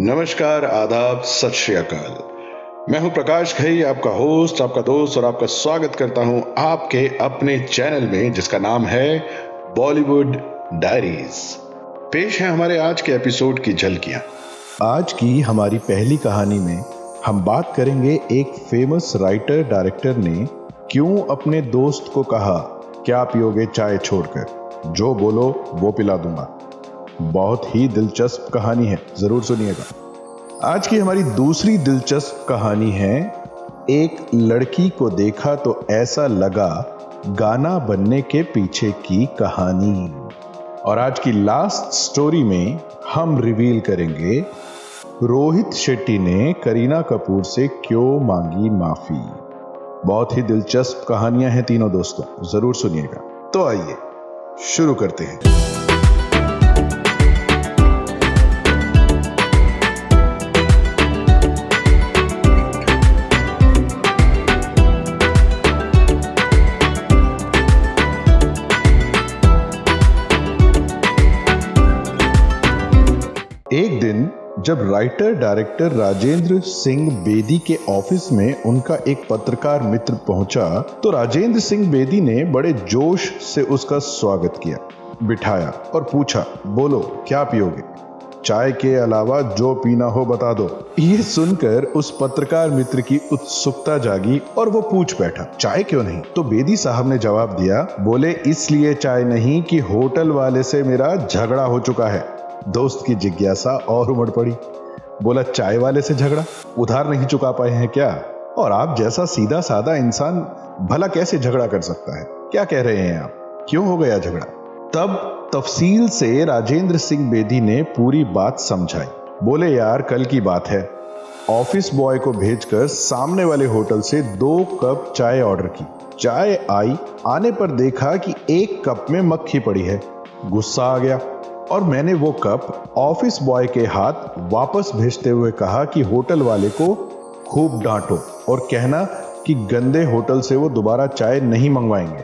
नमस्कार, आदाब, सत श्री अकाल। मैं हूं प्रकाश घई, आपका होस्ट, आपका दोस्त और आपका स्वागत करता हूं आपके अपने चैनल में जिसका नाम है बॉलीवुड डायरीज। पेश है हमारे आज के एपिसोड की झलकियां। आज की हमारी पहली कहानी में हम बात करेंगे एक फेमस राइटर डायरेक्टर ने क्यों अपने दोस्त को कहा, क्या पियोगे चाय छोड़कर, जो बोलो वो पिला दूंगा। बहुत ही दिलचस्प कहानी है, जरूर सुनिएगा। आज की हमारी दूसरी दिलचस्प कहानी है एक लड़की को देखा तो ऐसा लगा गाना बनने के पीछे की कहानी। और आज की लास्ट स्टोरी में हम रिवील करेंगे रोहित शेट्टी ने करीना कपूर से क्यों मांगी माफी। बहुत ही दिलचस्प कहानियां हैं तीनों दोस्तों, जरूर सुनिएगा। तो आइए शुरू करते हैं। एक दिन जब राइटर डायरेक्टर राजेंद्र सिंह बेदी के ऑफिस में उनका एक पत्रकार मित्र पहुंचा तो राजेंद्र सिंह बेदी ने बड़े जोश से उसका स्वागत किया, बिठाया और पूछा, बोलो क्या पियोगे, चाय के अलावा जो पीना हो बता दो। ये सुनकर उस पत्रकार मित्र की उत्सुकता जागी और वो पूछ बैठा, चाय क्यों नहीं? तो बेदी साहब ने जवाब दिया, बोले इसलिए चाय नहीं कि होटल वाले से मेरा झगड़ा हो चुका है। दोस्त की जिज्ञासा और उमड़ पड़ी। बोला, चाय वाले से झगड़ा? उधार नहीं चुका पाए हैं क्या? और आप जैसा सीधा साधा इंसान भला कैसे झगड़ा कर सकता है? क्या कह रहे हैं आप? क्यों हो गया झगड़ा? तब तफसील से राजेंद्र सिंह बेदी ने पूरी बात समझाई। बोले, यार कल की बात है, ऑफिस बॉय को भेजकर सामने वाले होटल से 2 कप चाय ऑर्डर की। चाय आई, आने पर देखा कि 1 कप में मक्खी पड़ी है। गुस्सा आ गया और मैंने वो कप ऑफिस बॉय के हाथ वापस भेजते हुए कहा कि होटल वाले को खूब डांटो और कहना कि गंदे होटल से वो दोबारा चाय नहीं मंगवाएंगे।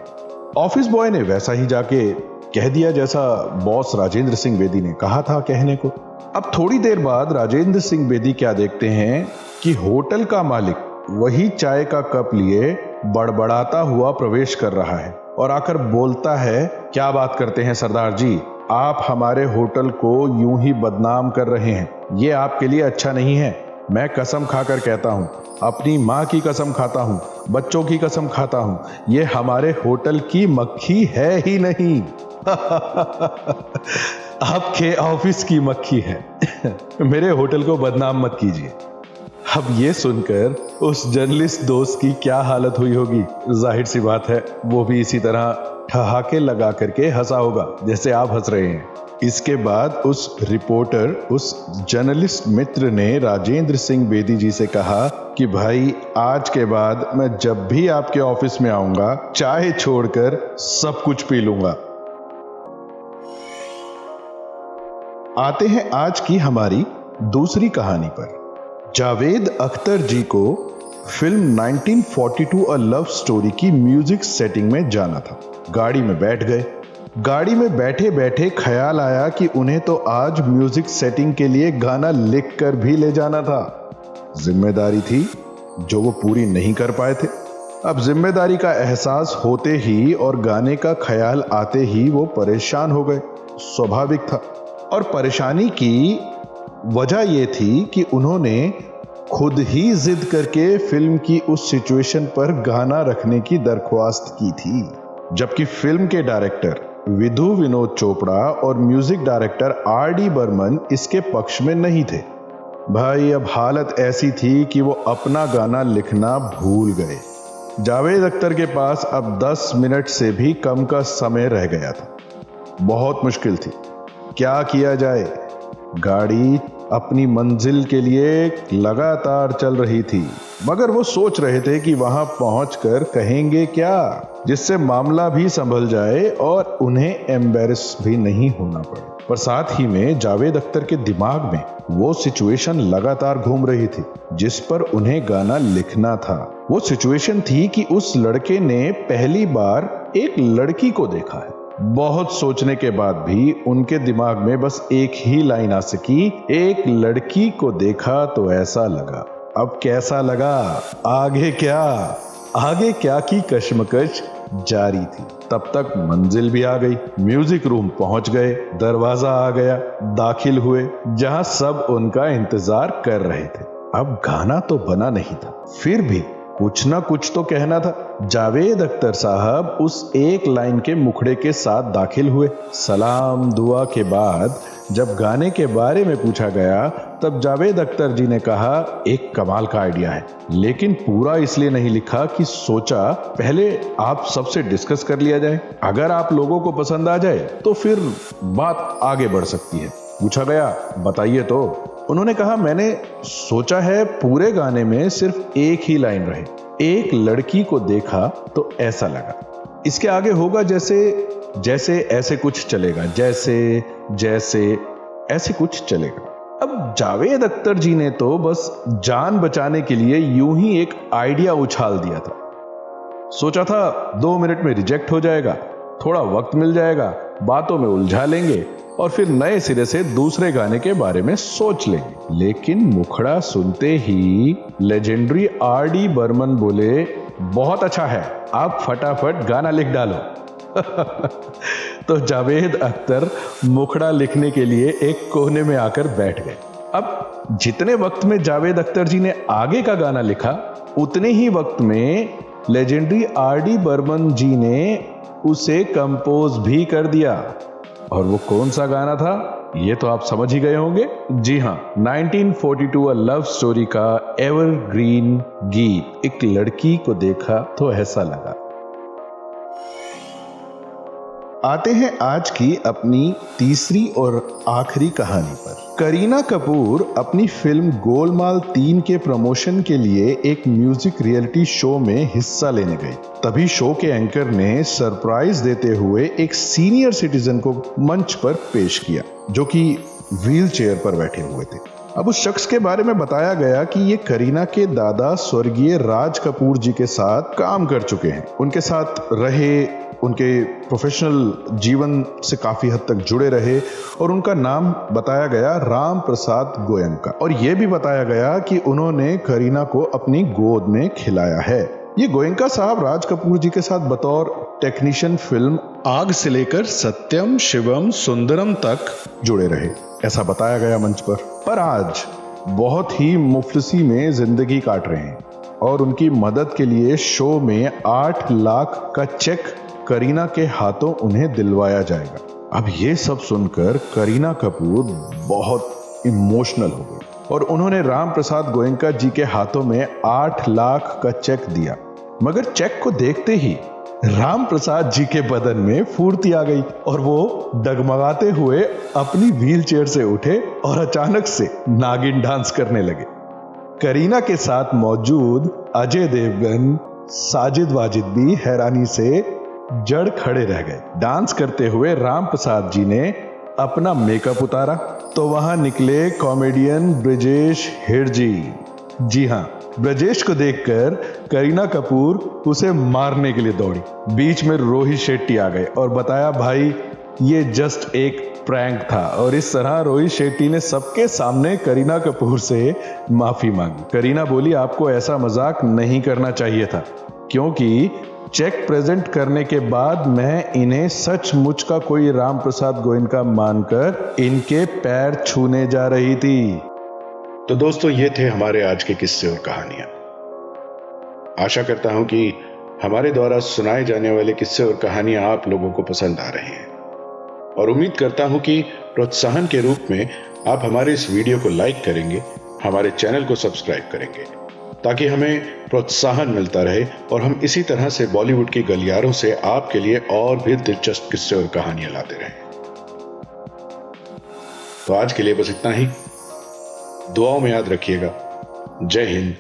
ऑफिस बॉय ने वैसा ही जाके कह दिया जैसा बॉस राजेंद्र सिंह बेदी ने कहा था कहने को। अब थोड़ी देर बाद राजेंद्र सिंह बेदी क्या देखते हैं कि होटल का मालिक वही चाय का कप लिए बड़बड़ाता हुआ प्रवेश कर रहा है और आकर बोलता है, क्या बात करते हैं सरदार जी, आप हमारे होटल को यूं ही बदनाम कर रहे हैं, ये आपके लिए अच्छा नहीं है। मैं कसम खाकर कहता हूं, अपनी माँ की कसम खाता हूं, बच्चों की कसम खाता हूं, ये हमारे होटल की मक्खी है ही नहीं। आपके ऑफिस की मक्खी है। मेरे होटल को बदनाम मत कीजिए। अब ये सुनकर उस जर्नलिस्ट दोस्त की क्या हालत हुई होगी, जाहिर सी बात है वो भी इसी तरह ठहाके लगा करके हंसा होगा जैसे आप हंस रहे हैं। इसके बाद उस रिपोर्टर, उस जर्नलिस्ट मित्र ने राजेंद्र सिंह बेदी जी से कहा कि भाई आज के बाद मैं जब भी आपके ऑफिस में आऊंगा चाय छोड़कर सब कुछ पी लूंगा। आते हैं आज की हमारी दूसरी कहानी पर। जावेद अख्तर जी को फिल्म 1942 अ लव स्टोरी की म्यूजिक सेटिंग में जाना था। गाड़ी में बैठ गए। गाड़ी में बैठे बैठे ख्याल आया कि उन्हें तो आज म्यूजिक सेटिंग के लिए गाना लिख कर भी ले जाना था। जिम्मेदारी थी जो वो पूरी नहीं कर पाए थे। अब जिम्मेदारी का एहसास होते ही और गाने का ख्याल आते ही वो परेशान हो गए, स्वाभाविक था। और परेशानी की वजह ये थी कि उन्होंने खुद ही जिद करके फिल्म की उस सिचुएशन पर गाना रखने की दरख्वास्त की थी, जबकि फिल्म के डायरेक्टर विधु विनोद चोपड़ा और म्यूजिक डायरेक्टर आर.डी. बर्मन इसके पक्ष में नहीं थे। भाई अब हालत ऐसी थी कि वो अपना गाना लिखना भूल गए। जावेद अख्तर के पास अब 10 मिनट से भी कम का समय रह गया था। बहुत मुश्किल थी, क्या किया जाए। गाड़ी अपनी मंजिल के लिए लगातार चल रही थी, मगर वो सोच रहे थे कि वहां पहुंचकर कहेंगे क्या जिससे मामला भी संभल जाए और उन्हें एम्बैरेस भी नहीं होना पड़े। पर साथ ही में जावेद अख्तर के दिमाग में वो सिचुएशन लगातार घूम रही थी जिस पर उन्हें गाना लिखना था। वो सिचुएशन थी कि उस लड़के ने पहली बार एक लड़की को देखा है बहुत सोचने के बाद भी उनके दिमाग में बस एक ही लाइन आ सकी, एक लड़की को देखा तो ऐसा लगा। अब कैसा लगा, आगे क्या की कश्मकश जारी थी। तब तक मंजिल भी आ गई, म्यूजिक रूम पहुंच गए, दरवाजा आ गया, दाखिल हुए जहां सब उनका इंतजार कर रहे थे। अब गाना तो बना नहीं था, फिर भी कुछ ना कुछ तो कहना था। जावेद अख्तर साहब उस एक लाइन के मुखड़े के साथ दाखिल हुए। सलाम दुआ के बाद जब गाने के बारे में पूछा गया तब जावेद अख्तर जी ने कहा, एक कमाल का आइडिया है, लेकिन पूरा इसलिए नहीं लिखा कि सोचा पहले आप सबसे डिस्कस कर लिया जाए, अगर आप लोगों को पसंद आ जाए तो फिर बात आगे बढ़ सकती है। पूछा गया, बताइए तो। उन्होंने कहा, मैंने सोचा है पूरे गाने में सिर्फ एक ही लाइन रहे, एक लड़की को देखा तो ऐसा लगा। इसके आगे होगा जैसे ऐसे कुछ चलेगा, जैसे ऐसे कुछ चलेगा। अब जावेद अख्तर जी ने तो बस जान बचाने के लिए यूं ही एक आइडिया उछाल दिया था। सोचा था 2 मिनट में रिजेक्ट हो जाएगा, थोड़ा वक्त मिल जाएगा, बातों में उलझा लेंगे और फिर नए सिरे से दूसरे गाने के बारे में सोच लेंगे। लेकिन मुखड़ा सुनते ही लेजेंडरी आर.डी. बर्मन बोले, बहुत अच्छा है, आप फटाफट गाना लिख डालो। तो जावेद अख्तर मुखड़ा लिखने के लिए एक कोने में आकर बैठ गए। अब जितने वक्त में जावेद अख्तर जी ने आगे का गाना लिखा, उतने ही वक्त में लेजेंडरी आर.डी. बर्मन जी ने उसे कंपोज भी कर दिया। और वो कौन सा गाना था, ये तो आप समझ ही गए होंगे। जी हां, 1942 अ लव स्टोरी का एवरग्रीन गीत, एक लड़की को देखा तो ऐसा लगा। आते हैं आज की अपनी तीसरी और आखिरी कहानी पर। करीना कपूर अपनी फिल्म गोलमाल 3 के प्रमोशन के लिए एक म्यूजिक रियलिटी शो में हिस्सा लेने गई। तभी शो के एंकर ने सरप्राइज देते हुए एक सीनियर सिटीजन को मंच पर पेश किया, जो कि व्हील चेयर पर बैठे हुए थे। अब उस शख्स के बारे में बताया गया कि ये करीना के दादा स्वर्गीय राज कपूर जी के साथ काम कर चुके हैं, उनके साथ रहे, उनके प्रोफेशनल जीवन से काफी हद तक जुड़े रहे, और उनका नाम बताया गया राम प्रसाद गोयनका। और यह भी बताया गया कि उन्होंने करीना को अपनी गोद में खिलाया है। ये गोयनका साहब राज कपूर जी के साथ बतौर टेक्नीशियन फिल्म आग से लेकर सत्यम शिवम सुंदरम तक जुड़े रहे, ऐसा बताया गया मंच पर। पर आज बहुत ही मुफलिसी में जिंदगी काट रहे हैं और उनकी मदद के लिए शो में 8 लाख का चेक करीना के हाथों उन्हें दिलवाया जाएगा। अब ये सब सुनकर करीना कपूर बहुत इमोशनल हो गई और उन्होंने राम प्रसाद गोयनका जी के हाथों में 8 लाख का चेक दिया। मगर चेक को देखते ही राम प्रसाद जी के बदन में फुर्ती आ गई और वो डगमगाते हुए अपनी व्हील चेयर से उठे और अचानक से नागिन डांस करने लगे। करीना के साथ मौजूद अजय देवगन, साजिद वाजिद भी हैरानी से जड़ खड़े रह गए। डांस करते हुए राम प्रसाद जी ने अपना मेकअप उतारा तो वहां निकले कॉमेडियन ब्रजेश हिरजी। जी हां, ब्रजेश को देखकर करीना कपूर उसे मारने के लिए दौड़ी। बीच में रोहित शेट्टी आ गए और बताया, भाई ये जस्ट एक प्रैंक था। और इस तरह रोहित शेट्टी ने सबके सामने करीना कपूर से माफी मांगी। करीना बोली, आपको ऐसा मजाक नहीं करना चाहिए था, क्योंकि चेक प्रेजेंट करने के बाद मैं इन्हें सचमुच का कोई राम प्रसाद गोयनका मानकर इनके पैर छूने जा रही थी। तो दोस्तों, ये थे हमारे आज के किस्से और कहानियां। आशा करता हूं कि हमारे द्वारा सुनाए जाने वाले किस्से और कहानियां आप लोगों को पसंद आ रही हैं, और उम्मीद करता हूं कि प्रोत्साहन के रूप में आप हमारे इस वीडियो को लाइक करेंगे, हमारे चैनल को सब्सक्राइब करेंगे, ताकि हमें प्रोत्साहन मिलता रहे और हम इसी तरह से बॉलीवुड की गलियारों से आपके लिए और भी दिलचस्प किस्से और कहानियां लाते रहें। तो आज के लिए बस इतना ही। दुआओं में याद रखिएगा। जय हिंद,